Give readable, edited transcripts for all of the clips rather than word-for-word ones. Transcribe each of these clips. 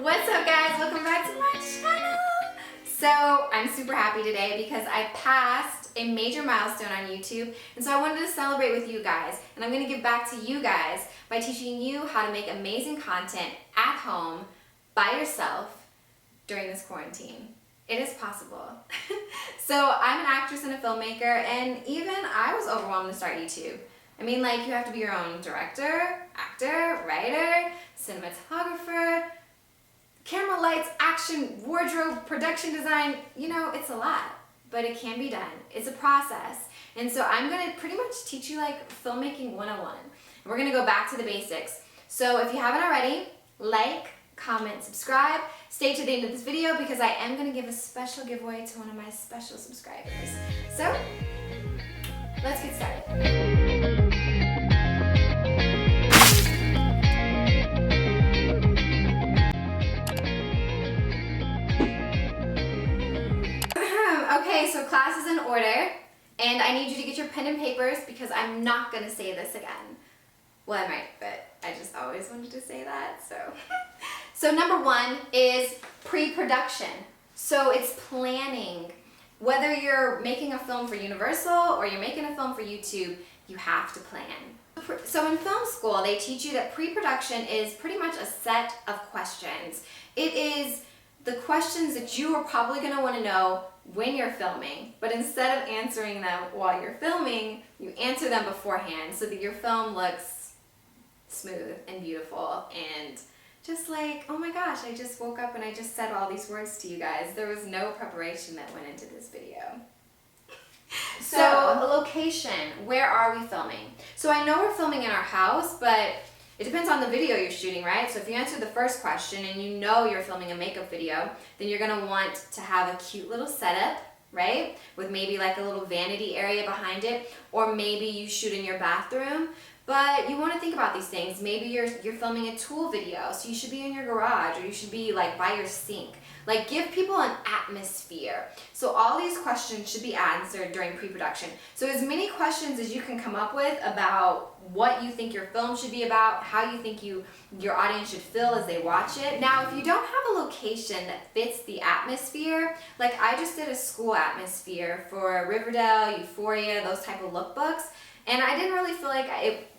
What's up guys? Welcome back to my channel. So I'm super happy today because I passed a major milestone on YouTube, and so I wanted to celebrate with you guys, and I'm going to give back to you guys by teaching you how to make amazing content at home by yourself during this quarantine. It is possible. So I'm an actress and a filmmaker, and even I was overwhelmed to start YouTube. I mean, like, you have to be your own director, actor, writer, cinematographer, camera, lights, action, wardrobe, production design. You know, it's a lot, but it can be done. It's a process. And so I'm going to pretty much teach you like filmmaking 101. And we're going to go back to the basics. So if you haven't already, like, comment, subscribe. Stay to the end of this video because I am going to give a special giveaway to one of my special subscribers. So let's get started. Okay, so class is in order, and I need you to get your pen and papers because I'm not going to say this again. Well, I might, but I just always wanted to say that, so. So number one is pre-production. So it's planning. Whether you're making a film for Universal or you're making a film for YouTube, you have to plan. So in film school, they teach you that pre-production is pretty much a set of questions. It is the questions that you are probably going to want to know when you're filming, but instead of answering them while you're filming, you answer them beforehand so that your film looks smooth and beautiful and just like, oh my gosh, I just woke up and I just said all these words to you guys. There was no preparation that went into this video. So, a location, where are we filming? So I know we're filming in our house, but it depends on the video you're shooting, right? So if you answer the first question and you know you're filming a makeup video, then you're gonna want to have a cute little setup, right? With maybe like a little vanity area behind it, or maybe you shoot in your bathroom. But you want to think about these things. Maybe you're filming a tool video, so you should be in your garage, or you should be like by your sink. Like, give people an atmosphere. So all these questions should be answered during pre-production. So as many questions as you can come up with about what you think your film should be about, how you think your audience should feel as they watch it. Now, if you don't have a location that fits the atmosphere, like I just did a school atmosphere for Riverdale, Euphoria, those type of lookbooks, and I didn't really feel like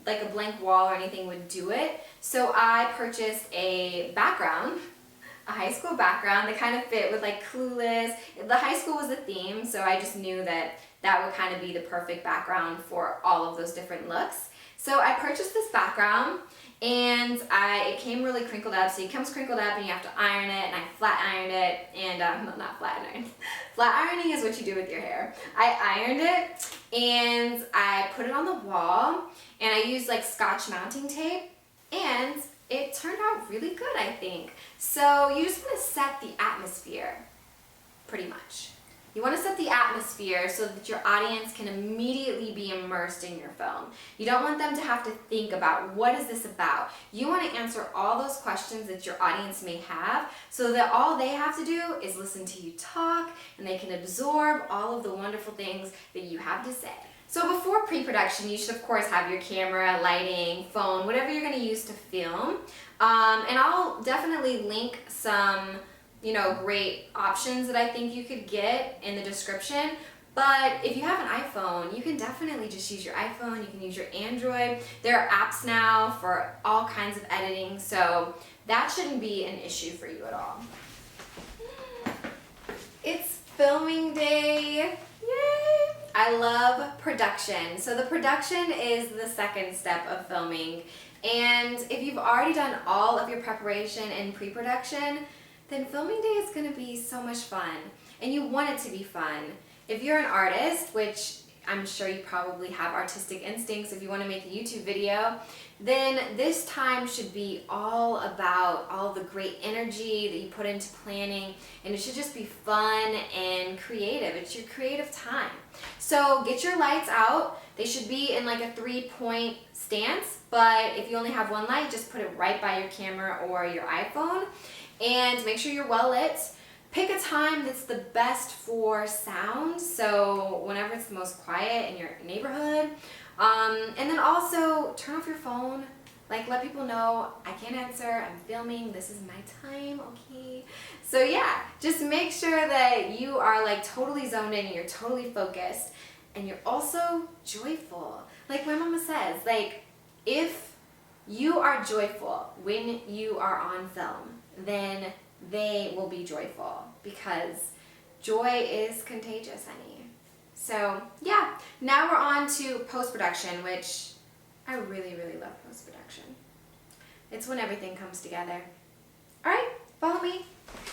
like a blank wall or anything would do it. So I purchased a background, a high school background that kind of fit with like Clueless. The high school was the theme, so I just knew that that would kind of be the perfect background for all of those different looks. So I purchased this background, and it came really crinkled up. So it comes crinkled up and you have to iron it, and I flat ironed it, and not flat ironed. Flat ironing is what you do with your hair. I ironed it and I put it on the wall, and I used like Scotch mounting tape, and it turned out really good, I think. So you just want to set the atmosphere, pretty much. You want to set the atmosphere so that your audience can immediately be immersed in your film. You don't want them to have to think about, what is this about? You want to answer all those questions that your audience may have so that all they have to do is listen to you talk, and they can absorb all of the wonderful things that you have to say. So before pre-production, you should of course have your camera, lighting, phone, whatever you're going to use to film. And I'll definitely link some great options that I think you could get in the description. But if you have an iPhone, you can definitely just use your iPhone. You can use your Android. There are apps now for all kinds of editing, so that shouldn't be an issue for you at all. It's filming day. Yay! I love production. So the production is the second step of filming. And if you've already done all of your preparation and pre-production, then filming day is going to be so much fun, and you want it to be fun. If you're an artist, which I'm sure you probably have artistic instincts if you want to make a YouTube video, then this time should be all about all the great energy that you put into planning, and it should just be fun and creative. It's your creative time. So get your lights out. They should be in like a 3-point stance, but if you only have one light, just put it right by your camera or your iPhone. And make sure you're well lit. Pick a time that's the best for sound, so whenever it's the most quiet in your neighborhood. And then also turn off your phone, Like, let people know I can't answer, I'm filming, this is my time, okay? So yeah, just make sure that you are like totally zoned in and you're totally focused and you're also joyful. Like my mama says, like if you are joyful when you are on film, then they will be joyful because joy is contagious, honey. So yeah, now we're on to post-production, which I really, really love post-production. It's when everything comes together. All right, follow me.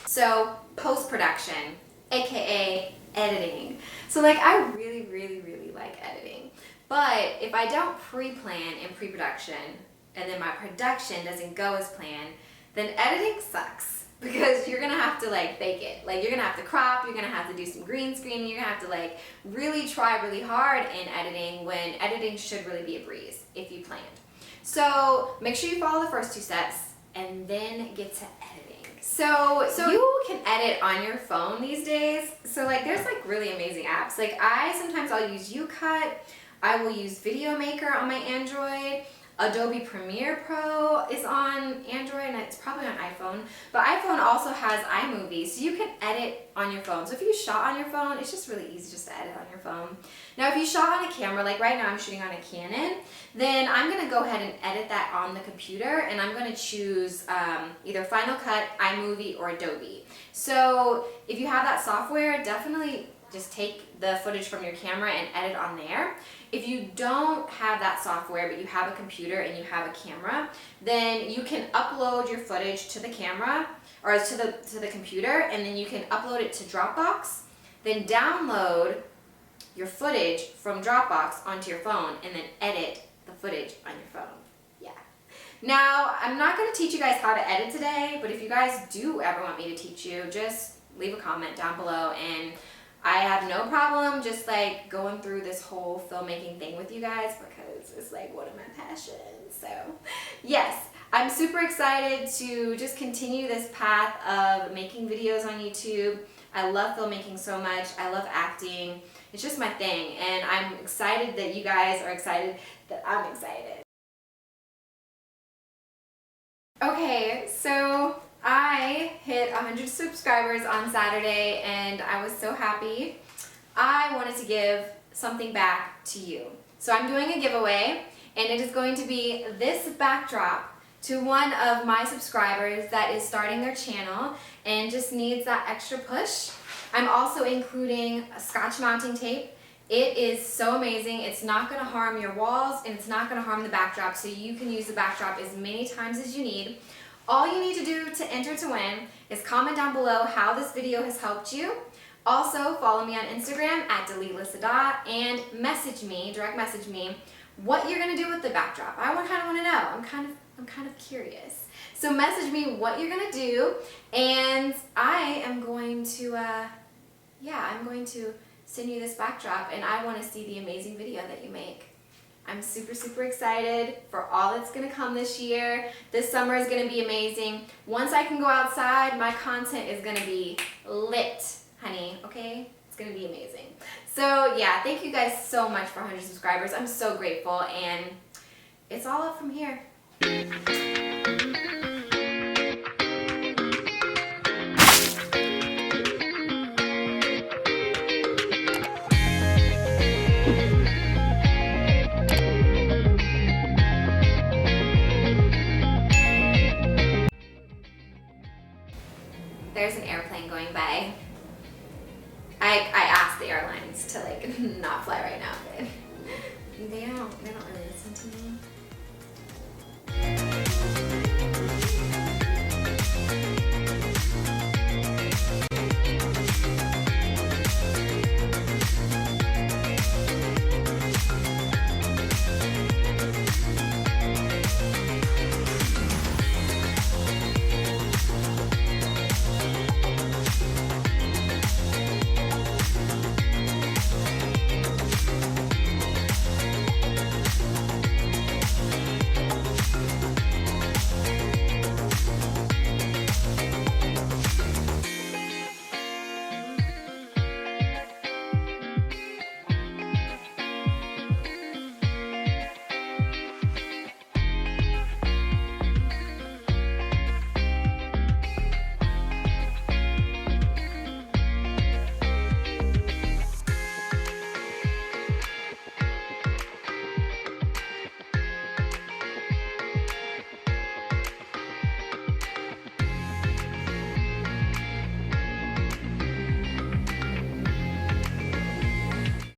So post-production, AKA editing. So like I really, really, really like editing. But if I don't pre-plan in pre-production and then my production doesn't go as planned, then editing sucks because you're gonna have to like fake it. Like you're gonna have to crop, you're gonna have to do some green screening, you're gonna have to like really try really hard in editing when editing should really be a breeze if you planned. So make sure you follow the first 2 steps and then get to editing. So you can edit on your phone these days. So like there's like really amazing apps. Like I'll use YouCut, I will use Video Maker on my Android. Adobe Premiere Pro is on Android and it's probably on iPhone, but iPhone also has iMovie, so you can edit on your phone. So if you shot on your phone, it's just really easy just to edit on your phone. Now if you shot on a camera, like right now I'm shooting on a Canon, then I'm going to go ahead and edit that on the computer and I'm going to choose either Final Cut, iMovie, or Adobe. So if you have that software, definitely just take the footage from your camera and edit on there. If you don't have that software, but you have a computer and you have a camera, then you can upload your footage to the camera or to the computer, and then you can upload it to Dropbox, then download your footage from Dropbox onto your phone, and then edit the footage on your phone. Yeah. Now, I'm not going to teach you guys how to edit today, but if you guys do ever want me to teach you, just leave a comment down below and I have no problem just like going through this whole filmmaking thing with you guys because it's like one of my passions. So yes, I'm super excited to just continue this path of making videos on YouTube. I love filmmaking so much. I love acting. It's just my thing, and I'm excited that you guys are excited that I'm excited. Okay, so I hit 100 subscribers on Saturday and I was so happy. I wanted to give something back to you. So I'm doing a giveaway and it is going to be this backdrop to one of my subscribers that is starting their channel and just needs that extra push. I'm also including a Scotch mounting tape. It is so amazing. It's not going to harm your walls and it's not going to harm the backdrop, so you can use the backdrop as many times as you need. All you need to do to enter to win is comment down below how this video has helped you. Also, follow me on Instagram at Daleelah and message me, direct message me, what you're gonna do with the backdrop. I kind of want to know. I'm kind of curious. So message me what you're gonna do, and I am going to, I'm going to send you this backdrop, and I want to see the amazing video that you make. I'm super, super excited for all that's going to come this year. This summer is going to be amazing. Once I can go outside, my content is going to be lit, honey, okay? It's going to be amazing. So yeah, thank you guys so much for 100 subscribers. I'm so grateful, and it's all up from here. There's an airplane going by. I asked the airlines to like not fly right now, but they don't really listen to me.